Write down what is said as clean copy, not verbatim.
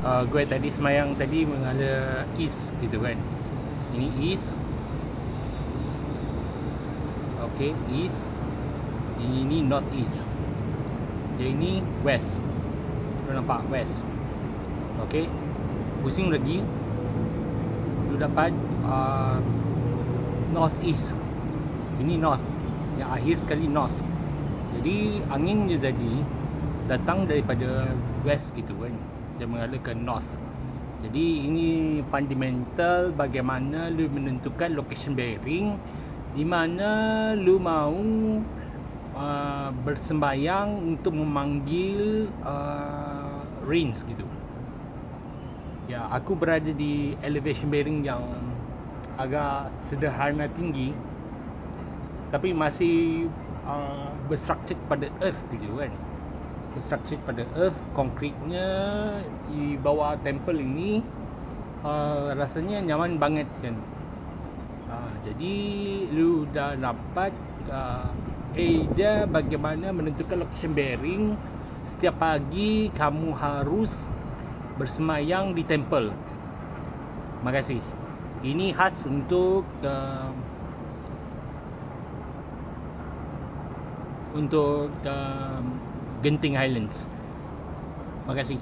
Gue tadi semayang tadi mengalah east gitu kan. Ini east. Okay, east. Ini north east. Yang ini west. Lu nampak west. Okay, pusing lagi. Lu dapat north east. Ini north. Yang akhir sekali north. Jadi angin je tadi datang daripada west gitu kan. Dia mengalir ke north. Jadi ini fundamental bagaimana lu menentukan location bearing di mana lu mau bersembayang untuk memanggil rains gitu. Ya, aku berada di elevation bearing yang agak sederhana tinggi tapi masih berstructured pada earth gitu kan. Berstructured pada earth, konkritnya di bawah temple ini rasanya nyaman banget kan. Jadi lu dah dapat idea bagaimana menentukan location bearing. Setiap pagi kamu harus bersemayang di temple. Makasih. Ini khas untuk Genting Highlands. Makasih.